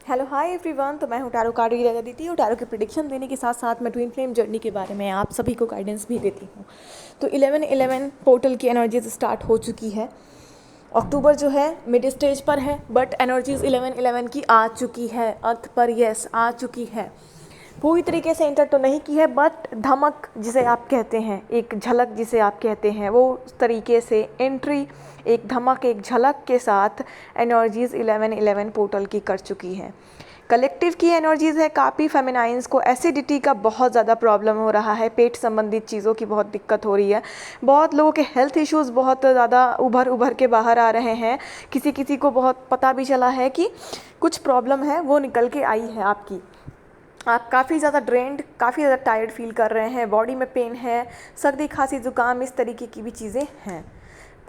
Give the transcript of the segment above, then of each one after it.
Hello hi everyone. तो मैं हूँ टैरो कार्ड रीडर अदिति और टैरो की प्रिडिक्शन देने के साथ साथ मैं ट्विन फ्लेम जर्नी के बारे में आप सभी को गाइडेंस भी देती हूँ। तो 11/11 पोर्टल की एनर्जीज स्टार्ट हो चुकी है। अक्टूबर जो है मिड स्टेज पर है, बट एनर्जीज 11/11 की आ चुकी है, अर्थ पर यस आ चुकी है। पूरी तरीके से एंटर तो नहीं की है, बट धमक जिसे आप कहते हैं, एक झलक जिसे आप कहते हैं, वो उस तरीके से एंट्री, एक धमक, एक झलक के साथ एनर्जीज़ 11/11 पोर्टल की कर चुकी है। कलेक्टिव की एनर्जीज़ है काफ़ी फेमिनाइंस को एसिडिटी का बहुत ज़्यादा प्रॉब्लम हो रहा है, पेट संबंधित चीज़ों की बहुत दिक्कत हो रही है। बहुत लोगों के हेल्थ इश्यूज़ बहुत ज़्यादा उभर के बाहर आ रहे हैं। किसी किसी को बहुत पता भी चला है कि कुछ प्रॉब्लम है, वो निकल के आई है आपकी। आप काफ़ी ज़्यादा ड्रेन्ड, काफ़ी ज़्यादा टायर्ड फील कर रहे हैं, बॉडी में पेन है, सर्दी खांसी ज़ुकाम इस तरीके की भी चीज़ें हैं,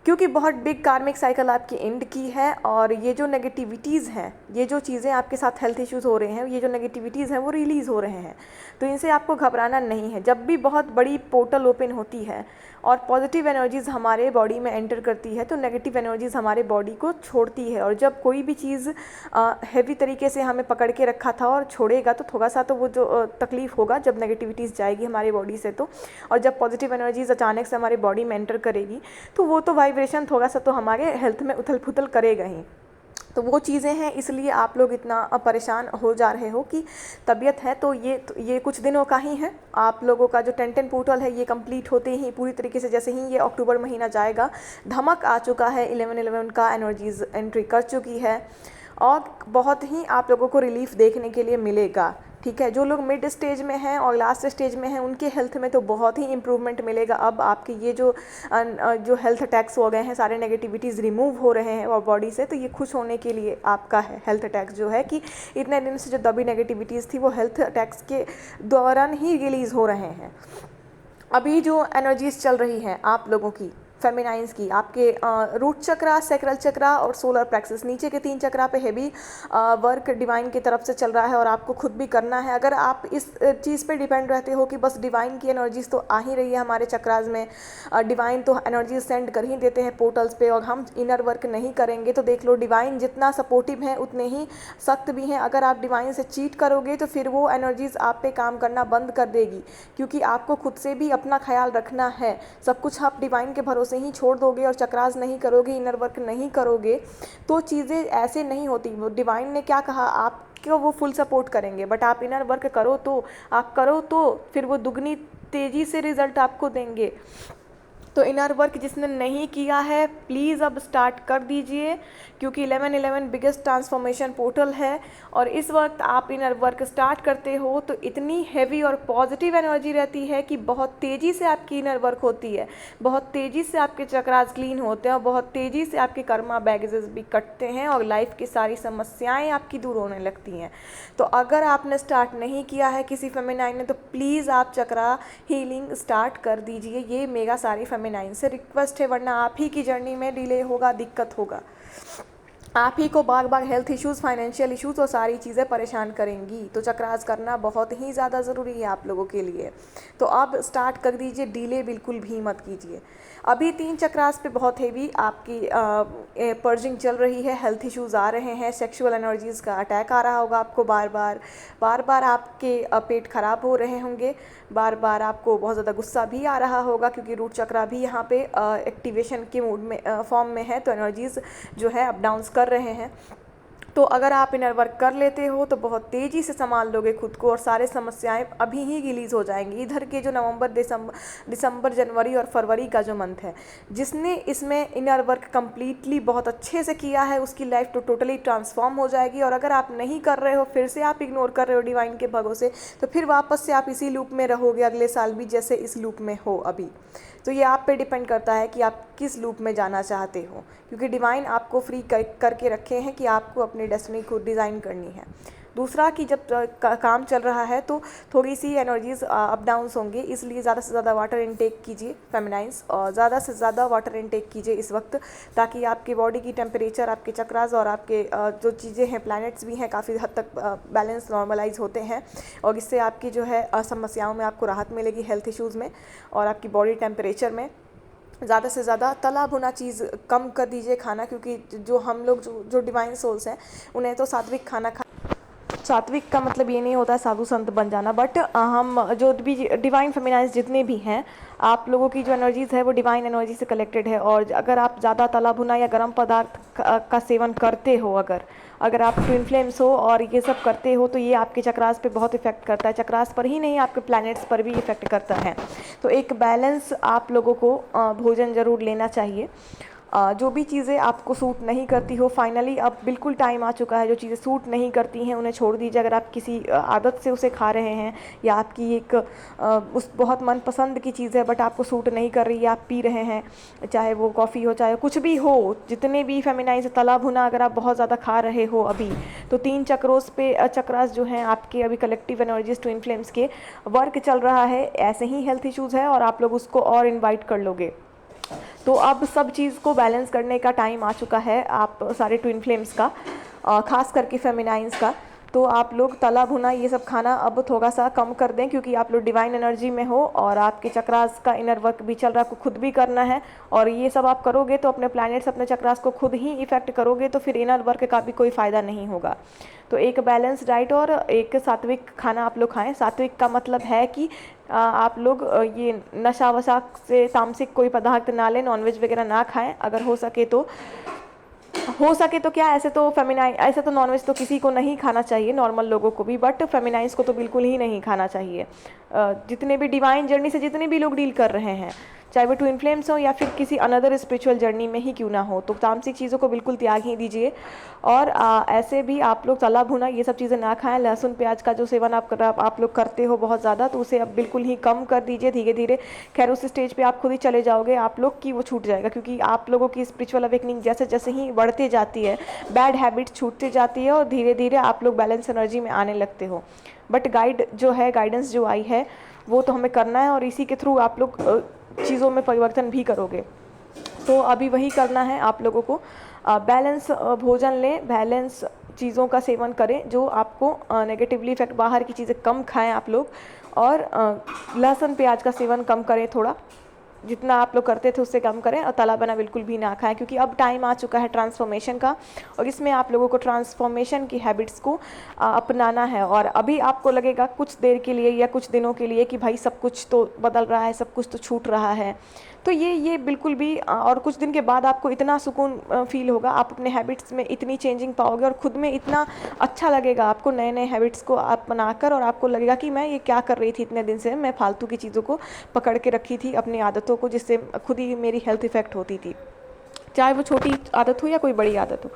क्योंकि बहुत बिग कार्मिक साइकिल आपकी एंड की है। और ये जो नेगेटिविटीज़ हैं, ये जो चीज़ें आपके साथ हेल्थ इश्यूज़ हो रहे हैं, ये जो नेगेटिविटीज़ हैं वो रिलीज़ हो रहे हैं। तो इनसे आपको घबराना नहीं है। जब भी बहुत बड़ी पोर्टल ओपन होती है और पॉजिटिव एनर्जीज़ हमारे बॉडी में एंटर करती है, तो नेगेटिव एनर्जीज़ हमारे बॉडी को छोड़ती है। और जब कोई भी चीज़ हैवी तरीके से हमें पकड़ के रखा था और छोड़ेगा, तो थोड़ा सा तो वो जो तकलीफ़ होगा जब नेगेटिविटीज़ जाएगी हमारी बॉडी से। तो और जब पॉजिटिव एनर्जीज़ अचानक से हमारी बॉडी में एंटर करेगी, तो वो तो वाइब्रेशन थोड़ा सा तो हमारे हेल्थ में उथल पुथल करेगा ही। तो वो चीज़ें हैं, इसलिए आप लोग इतना परेशान हो जा रहे हो कि तबीयत है। तो ये कुछ दिनों का ही है। आप लोगों का जो 10/10 पोर्टल है, ये कंप्लीट होते ही पूरी तरीके से, जैसे ही ये अक्टूबर महीना जाएगा, धमक आ चुका है, 11/11 का एनर्जीज एंट्री कर चुकी है और बहुत ही आप लोगों को रिलीफ देखने के लिए मिलेगा। ठीक है, जो लोग मिड स्टेज में हैं और लास्ट स्टेज में हैं, उनके हेल्थ में तो बहुत ही इम्प्रूवमेंट मिलेगा। अब आपके ये जो हेल्थ अटैक्स हो गए हैं, सारे नेगेटिविटीज़ रिमूव हो रहे हैं और बॉडी से, तो ये खुश होने के लिए आपका है हेल्थ अटैक्स जो है, कि इतने दिन से जो दबी नेगेटिविटीज़ थी वो हेल्थ अटैक्स के दौरान ही रिलीज़ हो रहे हैं। अभी जो एनर्जीज चल रही हैं आप लोगों की फेमिनाइंस की, आपके रूट चक्रा, सैक्रल चक्रा और सोलर प्लेक्सस, नीचे के 3 चक्रा पे हैवी वर्क डिवाइन की तरफ से चल रहा है और आपको खुद भी करना है। अगर आप इस चीज़ पे डिपेंड रहते हो कि बस डिवाइन की एनर्जीज तो आ ही रही है हमारे चक्रास में, डिवाइन तो एनर्जीज सेंड कर ही देते हैं पोर्टल्स पे और हम इनर वर्क नहीं करेंगे, तो देख लो डिवाइन जितना सपोर्टिव है उतने ही सख्त भी हैं। अगर आप डिवाइन से चीट करोगे तो फिर वो एनर्जीज आप पे काम करना बंद कर देगी, क्योंकि आपको खुद से भी अपना ख्याल रखना है। सब कुछ आप डिवाइन के भरोसे ही छोड़ दोगे और चक्रास नहीं करोगे, इनर वर्क नहीं करोगे, तो चीज़ें ऐसे नहीं होती। वो डिवाइन ने क्या कहा, आप क्यों वो फुल सपोर्ट करेंगे, बट आप इनर वर्क करो तो आप करो तो फिर वो दुगनी तेज़ी से रिजल्ट आपको देंगे। तो इनर वर्क जिसने नहीं किया है, प्लीज़ अब स्टार्ट कर दीजिए, क्योंकि 11/11 बिगेस्ट ट्रांसफॉर्मेशन पोर्टल है। और इस वक्त आप इनर वर्क स्टार्ट करते हो तो इतनी हैवी और पॉजिटिव एनर्जी रहती है कि बहुत तेज़ी से आपकी इनर वर्क होती है, बहुत तेज़ी से आपके चक्रास क्लीन होते हैं और बहुत तेज़ी से आपके कर्मा बैगेजेस भी कटते हैं और लाइफ की सारी समस्याएँ आपकी दूर होने लगती हैं। तो अगर आपने स्टार्ट नहीं किया है किसी फेमिनाइन ने, तो प्लीज़ आप चक्रा हीलिंग स्टार्ट कर दीजिए। ये मेरा सारी फेमिनाइन से रिक्वेस्ट है, वरना आप ही की जर्नी में डिले होगा, दिक्कत होगा, आप ही को बार बार हेल्थ इश्यूज़, फाइनेंशियल इश्यूज़ और सारी चीज़ें परेशान करेंगी। तो चक्रास करना बहुत ही ज़्यादा ज़रूरी है आप लोगों के लिए। तो अब स्टार्ट कर दीजिए, डिले बिल्कुल भी मत कीजिए। अभी 3 चक्रास पे बहुत हेवी आपकी पर्जिंग चल रही है, हेल्थ इश्यूज़ आ रहे हैं, सेक्सुअल एनर्जीज़ का अटैक आ रहा होगा आपको बार बार आपके पेट खराब हो रहे होंगे, बार बार आपको बहुत ज़्यादा गुस्सा भी आ रहा होगा, क्योंकि रूट चक्रा भी यहाँ पे एक्टिवेशन के मूड में फॉर्म में है, तो एनर्जीज़ जो है अप डाउन्स कर रहे हैं। तो अगर आप इनर वर्क कर लेते हो तो बहुत तेज़ी से संभाल लोगे खुद को और सारे समस्याएं अभी ही रिलीज़ हो जाएंगी। इधर के जो नवंबर, दिसंबर, जनवरी और फरवरी का जो मंथ है, जिसने इसमें इनर वर्क कम्प्लीटली बहुत अच्छे से किया है, उसकी लाइफ तो टोटली ट्रांसफॉर्म हो जाएगी। और अगर आप नहीं कर रहे हो, फिर से आप इग्नोर कर रहे हो डिवाइन के भरोसे, तो फिर वापस से आप इसी लूप में रहोगे अगले साल भी, जैसे इस लूप में हो अभी। तो ये आप पे डिपेंड करता है कि आप किस लूप में जाना चाहते हो, क्योंकि डिवाइन आपको फ्री करके रखे हैं कि आपको अपनी डेस्टिनी को डिज़ाइन करनी है। दूसरा कि जब काम चल रहा है तो थोड़ी सी एनर्जीज़ अप डाउन्स होंगे, इसलिए ज़्यादा से ज़्यादा वाटर इनटेक कीजिए फेमिनाइंस, और ज़्यादा से ज़्यादा वाटर इनटेक कीजिए इस वक्त, ताकि आपकी बॉडी की टेम्परेचर, आपके चक्रास और आपके जो चीज़ें हैं, प्लैनेट्स भी हैं, काफ़ी हद तक बैलेंस नॉर्मलाइज होते हैं और इससे आपकी जो है समस्याओं में आपको राहत मिलेगी, हेल्थ इश्यूज़ में और आपकी बॉडी टेम्परेचर में। ज़्यादा से ज़्यादा तला भुना चीज़ कम कर दीजिए खाना, क्योंकि जो हम लोग जो डिवाइन सोल्स हैं, उन्हें तो सात्विक खाना सात्विक का मतलब ये नहीं होता है साधु संत बन जाना, बट हम जो भी डिवाइन फेमिनाइज जितने भी हैं, आप लोगों की जो एनर्जीज़ है वो डिवाइन एनर्जी से कलेक्टेड है। और अगर आप ज़्यादा तला भुना या गर्म पदार्थ का सेवन करते हो, अगर आप ट्विन फ्लेम्स हो और ये सब करते हो, तो ये आपके चक्रास पे बहुत इफेक्ट करता है। चक्रास पर ही नहीं, आपके प्लैनेट्स पर भी इफेक्ट करता है। तो एक बैलेंस आप लोगों को भोजन ज़रूर लेना चाहिए। जो भी चीज़ें आपको सूट नहीं करती हो, फाइनली अब बिल्कुल टाइम आ चुका है, जो चीज़ें सूट नहीं करती हैं उन्हें छोड़ दीजिए। अगर आप किसी आदत से उसे खा रहे हैं, या आपकी एक उस बहुत मनपसंद की चीज़ है बट आपको सूट नहीं कर रही है, आप पी रहे हैं, चाहे वो कॉफ़ी हो चाहे कुछ भी हो, जितने भी फेमिनाइज तला भुना अगर आप बहुत ज़्यादा खा रहे हो अभी, तो 3 चक्रों पे चक्रास जो हैं आपके अभी कलेक्टिव एनर्जीज ट्विन फ्लेम्स के वर्क चल रहा है। ऐसे ही हेल्थ इश्यूज़ है और आप लोग उसको और इन्वाइट कर लोगे। तो अब सब चीज़ को बैलेंस करने का टाइम आ चुका है आप सारे ट्विन फ्लेम्स का, खास करके फेमिनाइंस का। तो आप लोग तला भुना ये सब खाना अब थोड़ा सा कम कर दें, क्योंकि आप लोग डिवाइन एनर्जी में हो और आपके चक्रास का इनर वर्क भी चल रहा है, आपको खुद भी करना है। और ये सब आप करोगे तो अपने प्लैनेट्स, अपने चक्रास को खुद ही इफेक्ट करोगे, तो फिर इनर वर्क का भी कोई फ़ायदा नहीं होगा। तो एक बैलेंस डाइट और एक सात्विक खाना आप लोग खाएं। सात्विक का मतलब है कि आप लोग ये नशा वशा से तामसिक कोई पदार्थ ना लें, नॉनवेज वगैरह ना खाएं। अगर हो सके तो क्या, ऐसे तो नॉनवेज तो किसी को नहीं खाना चाहिए, नॉर्मल लोगों को भी, बट फेमिनाइज को तो बिल्कुल ही नहीं खाना चाहिए। जितने भी डिवाइन जर्नी से जितने भी लोग डील कर रहे हैं, चाहे वो ट्विन फ्लेम्स हो या फिर किसी अनदर स्पिरिचुअल जर्नी में ही क्यों ना हो, तो तामसिक चीज़ों को बिल्कुल त्याग ही दीजिए। और ऐसे भी आप लोग तला भुना ये सब चीज़ें ना खाएं। लहसुन प्याज का जो सेवन आप लोग करते हो बहुत ज़्यादा, तो उसे अब बिल्कुल ही कम कर दीजिए धीरे धीरे। खैर उस स्टेज पे आप खुद ही चले जाओगे आप लोग कि वो छूट जाएगा, क्योंकि आप लोगों की स्पिरिचुअल अवेकनिंग जैसे जैसे ही बढ़ते जाती है, बैड हैबिट छूटती जाती है और धीरे धीरे आप लोग बैलेंस एनर्जी में आने लगते हो। बट गाइडेंस जो आई है वो तो हमें करना है, और इसी के थ्रू आप लोग चीज़ों में परिवर्तन भी करोगे। तो अभी वही करना है आप लोगों को। बैलेंस भोजन लें, बैलेंस चीज़ों का सेवन करें जो आपको नेगेटिवली इफेक्ट, बाहर की चीज़ें कम खाएं आप लोग, और लहसुन प्याज का सेवन कम करें, थोड़ा जितना आप लोग करते थे उससे कम करें, और तला बना बिल्कुल भी ना खाएं, क्योंकि अब टाइम आ चुका है ट्रांसफॉर्मेशन का, और इसमें आप लोगों को ट्रांसफॉर्मेशन की हैबिट्स को अपनाना है। और अभी आपको लगेगा कुछ देर के लिए या कुछ दिनों के लिए कि भाई सब कुछ तो बदल रहा है, सब कुछ तो छूट रहा है, तो ये बिल्कुल भी, और कुछ दिन के बाद आपको इतना सुकून फील होगा, आप अपने हैबिट्स में इतनी चेंजिंग पाओगे और खुद में इतना अच्छा लगेगा आपको नए नए हैबिट्स को आप बनाकर, और आपको लगेगा कि मैं ये क्या कर रही थी इतने दिन से, मैं फालतू की चीज़ों को पकड़ के रखी थी, अपनी आदतों को, जिससे खुद ही मेरी हेल्थ इफ़ेक्ट होती थी, चाहे वो छोटी आदत हो या कोई बड़ी आदत हो।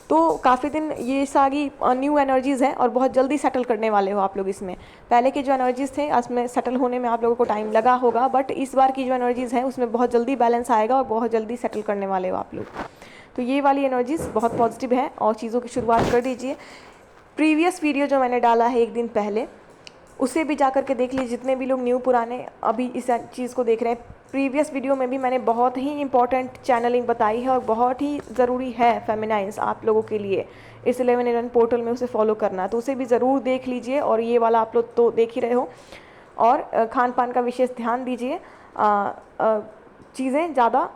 तो काफ़ी दिन ये सारी न्यू एनर्जीज़ हैं और बहुत जल्दी सेटल करने वाले हो आप लोग इसमें। पहले के जो एनर्जीज़ थे उसमें सेटल होने में आप लोगों को टाइम लगा होगा, बट इस बार की जो एनर्जीज़ हैं उसमें बहुत जल्दी बैलेंस आएगा और बहुत जल्दी सेटल करने वाले हो आप लोग। तो ये वाली एनर्जीज़ बहुत पॉजिटिव है और चीज़ों की शुरुआत कर दीजिए। प्रीवियस वीडियो जो मैंने डाला है 1 दिन पहले, उसे भी जा कर के देख लीजिए, जितने भी लोग न्यू पुराने अभी इस चीज़ को देख रहे हैं। प्रीवियस वीडियो में भी मैंने बहुत ही इंपॉर्टेंट चैनलिंग बताई है और बहुत ही ज़रूरी है फेमिनाइज आप लोगों के लिए इस 1111 पोर्टल में उसे फॉलो करना, तो उसे भी ज़रूर देख लीजिए। और ये वाला आप लोग तो देख ही रहे हो। और खान पान का विशेष ध्यान दीजिए, चीज़ें ज़्यादा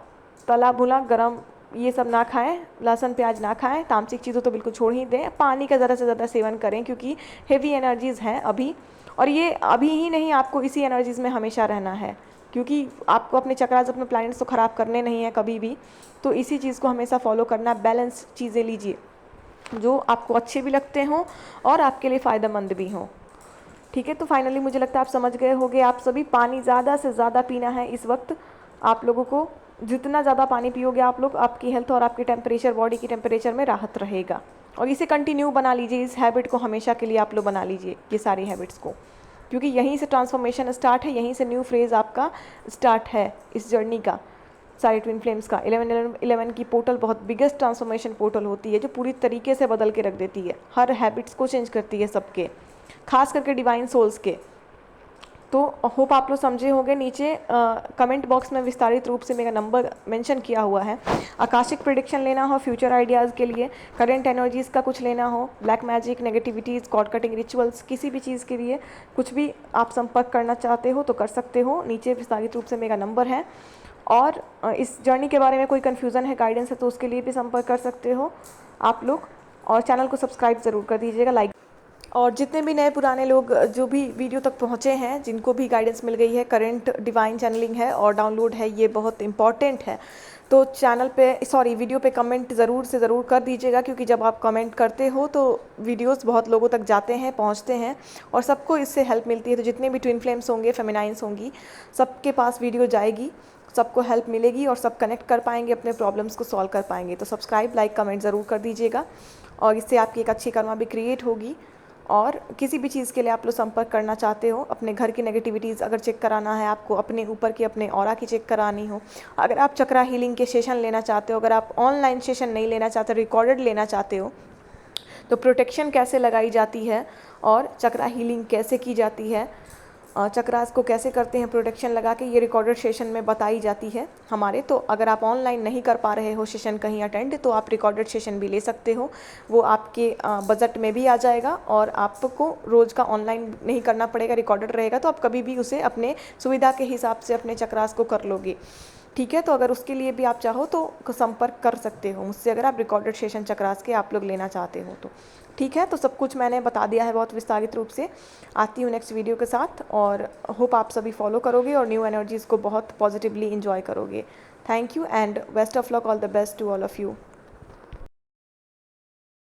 तला भुना गरम ये सब ना खाएं, लहसुन प्याज ना खाएं, तामसिक चीज़ों तो बिल्कुल छोड़ ही दें। पानी का ज़्यादा से ज़्यादा सेवन करें, क्योंकि हेवी एनर्जीज़ हैं अभी, और ये अभी ही नहीं, आपको इसी एनर्जीज़ में हमेशा रहना है, क्योंकि आपको अपने चक्रास, अपने प्लैनेट्स को ख़राब करने नहीं है कभी भी। तो इसी चीज़ को हमेशा फॉलो करना, बैलेंस चीज़ें लीजिए जो आपको अच्छे भी लगते हों और आपके लिए फ़ायदेमंद भी हों। ठीक है, तो फाइनली मुझे लगता है आप समझ गए होंगे आप सभी। पानी ज़्यादा से ज़्यादा पीना है इस वक्त आप लोगों को। जितना ज़्यादा पानी पियोगे आप लोग, आपकी हेल्थ और आपकी टेम्परेचर, बॉडी की टेम्परेचर में राहत रहेगा। और इसे कंटिन्यू बना लीजिए, इस हैबिट को हमेशा के लिए आप लोग बना लीजिए, ये सारी हैबिट्स को, क्योंकि यहीं से ट्रांसफॉर्मेशन स्टार्ट है, यहीं से न्यू फेज़ आपका स्टार्ट है इस जर्नी का। सारे ट्विन फ्लेम्स का 1111 की पोर्टल बहुत बिगेस्ट ट्रांसफॉर्मेशन पोर्टल होती है, जो पूरी तरीके से बदल के रख देती है, हर हैबिट्स को चेंज करती है सबके, खास करके डिवाइन सोल्स के। तो होप आप लोग समझे होंगे। नीचे कमेंट बॉक्स में विस्तारित रूप से मेरा नंबर मेंशन किया हुआ है। आकाशिक प्रेडिक्शन लेना हो फ्यूचर आइडियाज़ के लिए, करंट एनर्जीज़ का कुछ लेना हो, black magic, negativities, cord cutting rituals, किसी भी चीज़ के लिए कुछ भी आप संपर्क करना चाहते हो तो कर सकते हो। नीचे विस्तारित रूप से मेरा नंबर है। और इस जर्नी के बारे में कोई कन्फ्यूज़न है, गाइडेंस है, तो उसके लिए भी संपर्क कर सकते हो आप लोग। और चैनल को सब्सक्राइब ज़रूर कर दीजिएगा, लाइक। और जितने भी नए पुराने लोग जो भी वीडियो तक पहुँचे हैं, जिनको भी गाइडेंस मिल गई है, करंट डिवाइन चैनलिंग है और डाउनलोड है, ये बहुत इंपॉर्टेंट है। तो चैनल पे वीडियो पे कमेंट ज़रूर से ज़रूर कर दीजिएगा, क्योंकि जब आप कमेंट करते हो तो वीडियोस बहुत लोगों तक जाते हैं, पहुंचते हैं और सबको इससे हेल्प मिलती है। तो जितने भी ट्विन फ्लेम्स होंगे, फेमिनाइंस होंगी, सबके पास वीडियो जाएगी, सबको हेल्प मिलेगी और सब कनेक्ट कर पाएंगे, अपने प्रॉब्लम्स को सॉल्व कर पाएंगे। तो सब्सक्राइब, लाइक, कमेंट ज़रूर कर दीजिएगा और इससे आपकी एक अच्छी कर्मा भी क्रिएट होगी। और किसी भी चीज़ के लिए आप लोग संपर्क करना चाहते हो, अपने घर की नेगेटिविटीज़ अगर चेक कराना है आपको, अपने ऊपर की अपने ऑरा की चेक करानी हो, अगर आप चक्रा हीलिंग के सेशन लेना चाहते हो, अगर आप ऑनलाइन सेशन नहीं लेना चाहते, रिकॉर्डेड लेना चाहते हो, तो प्रोटेक्शन कैसे लगाई जाती है और चक्रा हीलिंग कैसे की जाती है, चक्रास को कैसे करते हैं प्रोटेक्शन लगा के, ये रिकॉर्डेड सेशन में बताई जाती है हमारे। तो अगर आप ऑनलाइन नहीं कर पा रहे हो सेशन कहीं अटेंड, तो आप रिकॉर्डेड सेशन भी ले सकते हो, वो आपके बजट में भी आ जाएगा और आपको रोज़ का ऑनलाइन नहीं करना पड़ेगा, रिकॉर्डेड रहेगा, तो आप कभी भी उसे अपने सुविधा के हिसाब से अपने चक्रास को कर लोगे। ठीक है, तो अगर उसके लिए भी आप चाहो तो संपर्क कर सकते हो मुझसे, अगर आप रिकॉर्डेड सेशन चक्रास के आप लोग लेना चाहते हो तो। ठीक है, तो सब कुछ मैंने बता दिया है बहुत विस्तारित रूप से। आती हूँ नेक्स्ट वीडियो के साथ और होप आप सभी फॉलो करोगे और न्यू एनर्जीज़ को बहुत पॉजिटिवली इंजॉय करोगे। Thank you and best of luck, all the best to all of you.